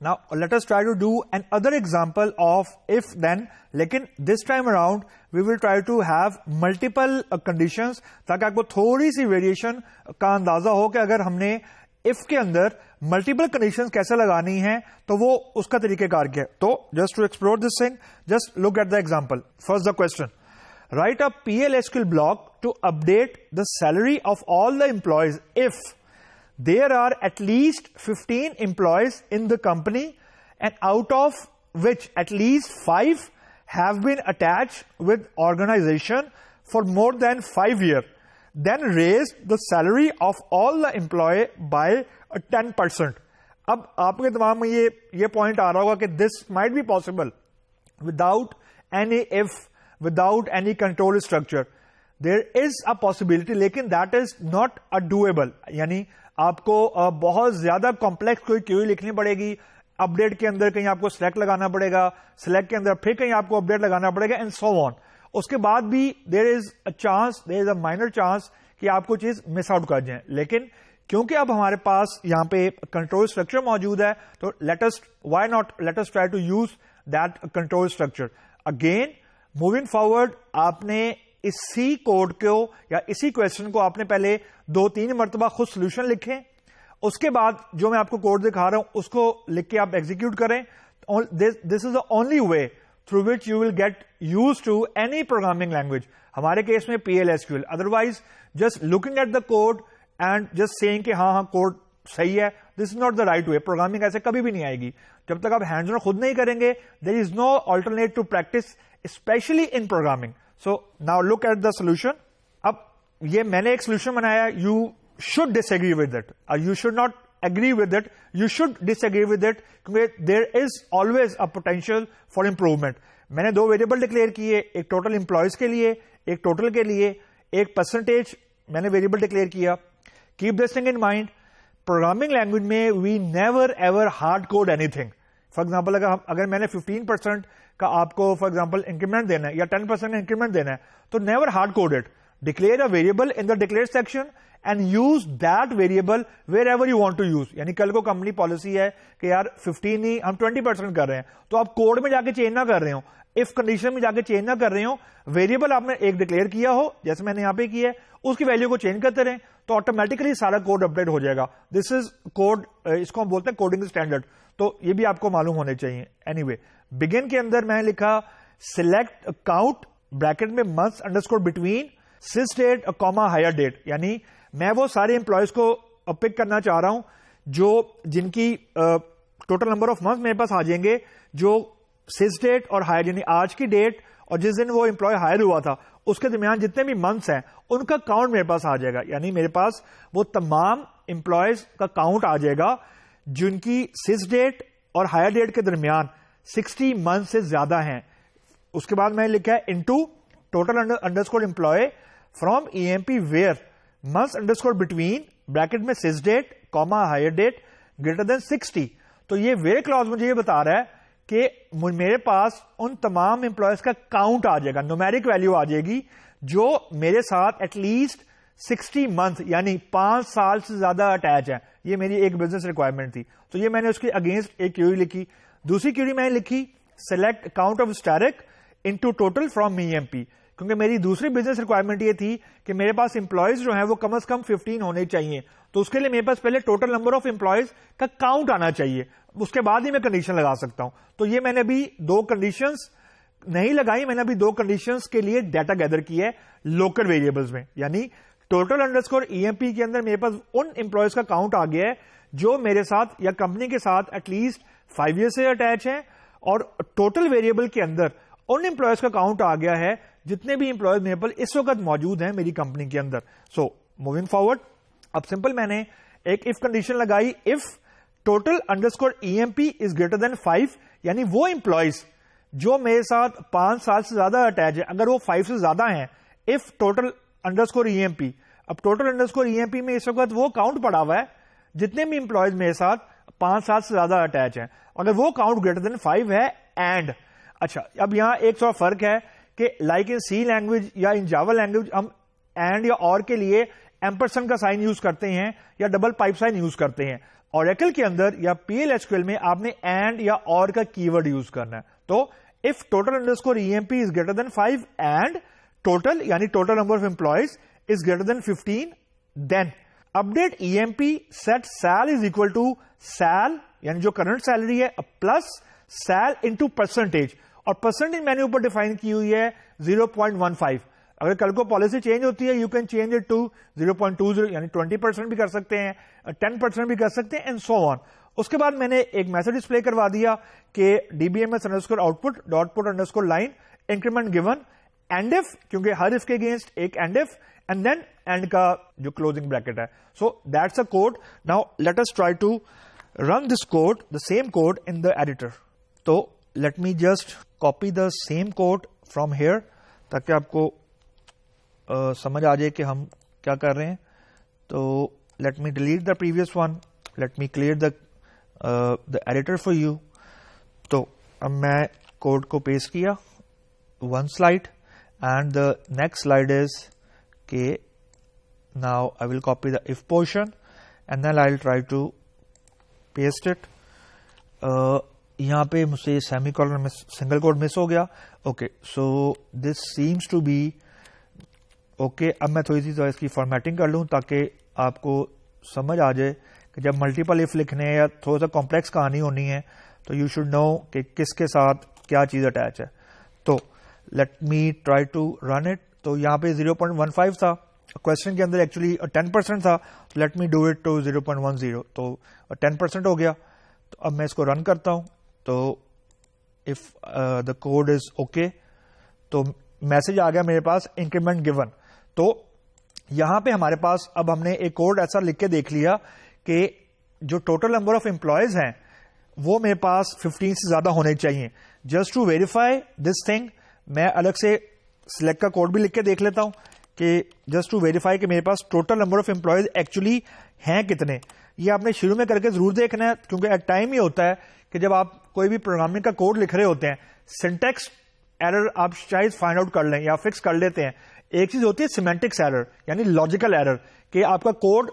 Now let us try to do another example of if then, لیکن this time around we will try to have multiple conditions تاکہ آپ کو تھوڑی سی variation کا اندازہ ہو کہ اگر ہم نے if کے اندر ملٹیپل کنڈیشن کیسے لگانی ہیں تو وہ اس کا طریقہ کار کیا ہے. تو just to explore this thing, just look at the example. First the question, write a PL/SQL block to update the salary of all the employees if there are at least 15 employees in the company and out of which at least 5 have been attached with organization for more than 5 years. Then raise the salary of all the employee by 10%. اب آپ کے دماغ میں یہ point آ رہا ہوگا کہ this might be possible without any if, without any control structure. There is a possibility, لیکن that is not a doable. یعنی آپ کو بہت زیادہ کمپلیکس کوئی کیوری لکھنی پڑے گی, اپ ڈیٹ کے اندر کہیں آپ کو سلیکٹ لگانا پڑے گا, سلیکٹ کے اندر پھر کہیں آپ کو اپ ڈیٹ لگانا پڑے گا, اینڈ سو آن. اس کے بعد بھی دیر از اے مائنر چانس کہ آپ کو چیز مس آؤٹ کر جائیں. لیکن کیونکہ اب ہمارے پاس یہاں پہ کنٹرول اسٹرکچر موجود ہے تو let us try to use that control structure. Again moving forward, آپ نے اسی کوڈ کو یا اسی کوشچن کو آپ نے پہلے 2-3 مرتبہ خود سولوشن لکھیں, اس کے بعد جو میں آپ کو کوڈ دکھا رہا ہوں اس کو لکھ کے آپ ایگزیکیوٹ کریں. This is the only way through which you will get used to any programming language. ہمارے کیس میں PL/SQL. Otherwise, just looking at the code and just saying کہ ہاں کوڈ صحیح ہے, this is not the right way. Programming ایسے کبھی بھی نہیں آئے گی جب تک آپ ہینڈز آن خود نہیں کریں گے. There is no alternate to practice, especially in programming. So now look at the solution. اب یہ میں نے ایک سولوشن بنایا, you should disagree with it. You should not agree with it, you should disagree with it, کیونکہ there is always a potential for improvement. میں نے 2 variable declare کیے, ایک ٹوٹل امپلائیز کے لیے, ایک ٹوٹل کے لیے, ایک پرسنٹیج میں نے ویریبل ڈکلیئر کیا. Keep this thing in mind, programming language میں we never ever hard code anything. For example اگر میں نے 15% کا آپ کو فار ایگزامپل انکریمنٹ دینا ہے یا 10% کا انکریمنٹ دینا ہے تو never hard code it. Declare a variable in the declare section and use that variable wherever you want to use. یعنی کل کو کمپنی پالیسی ہے کہ یار 15 نہیں ہم 20% کر رہے ہیں, تو آپ کوڈ میں جا کے چینج نہ کر رہے ہو, اف کنڈیشن میں جا کے چینج نہ کر رہے ہو, ویریبل آپ نے ایک ڈکلیئر کیا ہو جیسے میں نے یہاں پہ کیا ہے, اس کی ویلو کو چینج کرتے رہیں تو آٹومیٹکلی سارا کوڈ اپڈیٹ ہو جائے گا. دس از کوڈ, اس کو ہم بولتے ہیں کوڈنگ اسٹینڈرڈ. تو یہ بھی آپ کو معلوم ہونے چاہیے. اینی وے, بگن کے اندر میں نے لکھا سلیکٹ کاؤنٹ بریکٹ میں منتھس انڈرسکور بٹوین سس ڈیٹ کاما ہائر ڈیٹ. یعنی میں وہ سارے امپلائیز کو پک کرنا چاہ رہا ہوں جن کی ٹوٹل نمبر آف منتھ میرے پاس آ جائیں گے جو سس ڈیٹ اور ہائر, یعنی آج کی ڈیٹ اور جس دن وہ امپلائی ہائر ہوا تھا اس کے درمیان جتنے بھی منتھس ہیں ان کا کاؤنٹ میرے پاس آ جائے گا. یعنی میرے پاس وہ تمام امپلائیز کا کاؤنٹ آ جائے گا جن کی سس ڈیٹ اور ہائر ڈیٹ کے درمیان 60 منتھ سے زیادہ ہیں. اس کے بعد میں نے لکھا ہے into total underscore employee from EMP where months underscore between bracket میں sys date comma hire date greater than 60. تو یہ ویئر کلاز مجھے یہ بتا رہا ہے کہ میرے پاس ان تمام امپلائیز کا کاؤنٹ آ جائے گا, نومیرک ویلو آ جائے گی جو میرے ساتھ ایٹ لیسٹ 60 منتھ یعنی 5 سال سے زیادہ اٹیچ ہے. یہ میری ایک بزنس ریکوائرمنٹ تھی, تو یہ میں نے اس کے اگینسٹ ایک کیوری لکھی. دوسری کیوری میں نے لکھی select account of asterisk into total from EMP, کیونکہ میری دوسری بزنس ریکوائرمنٹ یہ تھی کہ میرے پاس امپلائیز جو ہیں وہ کم از کم 15 ہونے چاہیے. تو اس کے لیے میرے پاس پہلے ٹوٹل نمبر آف امپلائیز کا کاؤنٹ آنا چاہیے, اس کے بعد ہی میں کنڈیشن لگا سکتا ہوں. تو یہ میں نے ابھی 2 کنڈیشنز نہیں لگائی, میں نے ابھی 2 کنڈیشنز کے لیے ڈیٹا گیدر کیا ہے لوکل ویریبلز میں. یعنی ٹوٹل انڈرسکور EMP کے اندر میرے پاس ان امپلائیز کا کاؤنٹ آ گیا ہے جو میرے ساتھ یا کمپنی کے ساتھ ایٹ لیسٹ 5 ایئر سے اٹیچ ہیں, اور ٹوٹل ویریبل کے اندر ان امپلائیز کا کاؤنٹ آ گیا ہے جتنے بھی امپلائیز میرے پاس اس وقت موجود ہیں میری کمپنی کے اندر. سو موونگ فارورڈ, اب سمپل میں نے ایک اف کنڈیشن لگائی, if total underscore EMP is greater than 5, یعنی وہ امپلائیز جو میرے ساتھ 5 سال سے زیادہ اٹیچ ہے اگر وہ 5 سے زیادہ ہیں, اف ٹوٹل انڈرسکور EMP. اب ٹوٹل انڈرسکور EMP میں اس وقت وہ کاؤنٹ پڑا ہوا ہے جتنے بھی امپلائیز میرے ساتھ 5 سال سے زیادہ اٹیچ ہیں, اگر وہ کاؤنٹ گریٹر دین 5 ہے. اینڈ اچھا, اب یہاں ایک سو فرق ہے کہ لائک ان سی لینگویج یا ان جاوا لینگویج ہم اینڈ یا اور کے لیے ایمپرسن کا سائن یوز کرتے ہیں یا ڈبل پائپ سائن یوز کرتے ہیں. اوریکل کے اندر یا PL/SQL میں آپ نے اینڈ یا اور کا کی ورڈ یوز کرنا ہے. تو if total underscore EMP is greater than 5 and total یعنی total number of employees is greater than 15, then update EMP set sal is equal to sal یعنی جو کرنٹ سیلری ہے پلس سیل انٹو پرسنٹیج, اور percentage میں نے اوپر define کی ہوئی ہے 0.15. اگر کل کو پالیسی چینج ہوتی ہے you can change it to 0.20 یعنی 20% بھی کر سکتے ہیں, 10% بھی کر سکتے ہیں, اینڈ سو آن. اس کے بعد میں نے ایک میسج ڈسپلے کروا دیا کہ DBMS underscore output dot put underscore line increment given end if, کیونکہ ہر ایف کے اگینسٹ ایک end if, and then end کا جو کلوزنگ بریکٹ ہے. So that's a code. Now let us try to run this code, the same code in the editor. تو let me just copy the same code from here تاکہ آپ کو سمجھ آ جائے کہ ہم کیا کر رہے ہیں. تو let me delete the previous one, let me clear the editor for you. تو اب میں کوڈ کو پیسٹ کیا one slide and the next slide is کہ now I will copy the if portion and then I'll try to paste it. یہاں پہ مجھ سے سیمی کولن میں سنگل کوٹ مس ہو گیا. Okay, so this seems to be okay. اب میں تھوڑی سی اس کی فارمیٹنگ کر لوں تاکہ آپ کو سمجھ آ جائے کہ جب ملٹیپل ایف لکھنے ہیں یا تھوڑا سا کمپلیکس کہانی ہونی ہے تو یو شوڈ نو کہ کس کے ساتھ کیا چیز اٹیچ ہے. تو let me try to run it. تو یہاں پہ 0.15 تھا, کوشچن کے اندر ایکچولی 10% تھا. Let me do it to 0.10. تو 10% ہو گیا. تو اب میں اس کو رن کرتا ہوں. تو if the code is okay تو میسج آ گیا میرے پاس انکریمنٹ گیون. تو یہاں پہ ہمارے پاس اب ہم نے ایک کوڈ ایسا لکھ کے دیکھ لیا کہ جو ٹوٹل نمبر آف امپلائیز ہیں وہ میرے پاس 15 سے زیادہ ہونے چاہیے. Just to verify this thing میں الگ سے سلیکٹ کا کوڈ بھی لکھ کے دیکھ لیتا ہوں کہ جسٹ ٹو ویریفائی کہ میرے پاس total number of employees actually ہیں کتنے. یہ آپ نے شروع میں کر کے ضرور دیکھنا ہے کیونکہ ایٹ ٹائم یہ ہوتا ہے کہ جب آپ کوئی بھی پروگرامنگ کا کوڈ لکھ رہے ہوتے ہیں سینٹیکس ایرر آپ شاید فائنڈ آؤٹ کر لیں یا فکس کر لیتے ہیں. ایک چیز ہوتی ہے سیمینٹکس ایرر یعنی لاجیکل ایرر کہ آپ کا کوڈ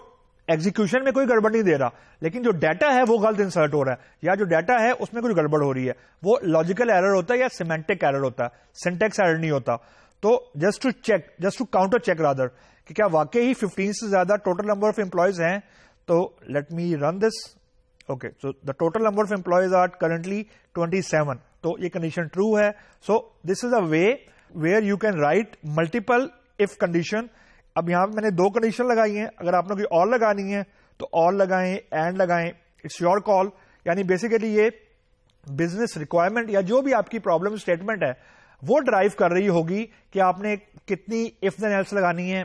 ایگزیکیوشن میں کوئی گڑبڑ نہیں دے رہا لیکن جو ڈیٹا ہے وہ غلط انسرٹ ہو رہا ہے یا جو ڈیٹا ہے اس میں کوئی گڑبڑ ہو رہی ہے. وہ لاجیکل ایرر ہوتا ہے یا سیمینٹک ایرر ہوتا ہے, سینٹیکس ایرر نہیں ہوتا. تو just to counter check rather کہ کیا واقعی 15 سے زیادہ ٹوٹل نمبر آف امپلائیز ہیں. تو let me run this. Okay, so the total number of employees are currently 27. تو یہ کنڈیشن ٹرو ہے. So this is a way where you can write multiple if condition. اب یہاں پہ میں نے 2 کنڈیشن لگائی ہیں. اگر آپ نے کوئی اور لگانی ہے تو اور لگائیں, اینڈ لگائیں, اٹس یور کال. یعنی بیسیکلی یہ بزنس ریکوائرمنٹ یا جو بھی آپ کی پرابلم اسٹیٹمنٹ ہے وہ ڈرائیو کر رہی ہوگی کہ آپ نے کتنی اف دین ایلس لگانی ہے,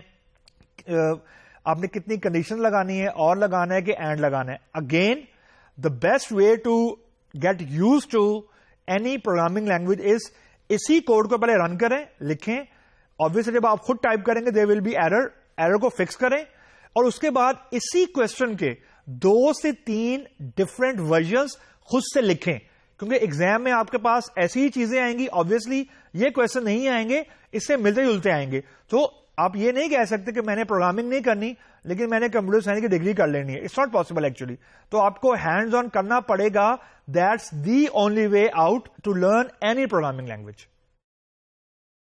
آپ نے کتنی کنڈیشن لگانی ہے, اور لگانا ہے کہ اینڈ لگانا ہے. Again the best way to get use to any programming language is اسی کوڈ کو پہلے رن کریں, لکھیں. obviously جب آپ خود ٹائپ کریں گے دیر ول بی ایرر کو فکس کریں, اور اس کے بعد اسی کوشچن کے 2 سے 3 ڈفرینٹ ورژنس خود سے لکھیں کیونکہ ایگزام میں آپ کے پاس ایسی ہی چیزیں آئیں گی. obviously یہ کوشچن نہیں آئیں گے, اس سے ملتے جلتے آئیں گے. تو آپ یہ نہیں کہہ سکتے کہ میں نے پروگرامنگ نہیں کرنی لیکن میں نے کمپیوٹر سائنس کی ڈگری کر لینی ہے. It's not possible actually. تو آپ کو ہینڈز آن کرنا پڑے گا. That's the only way out to learn any programming language.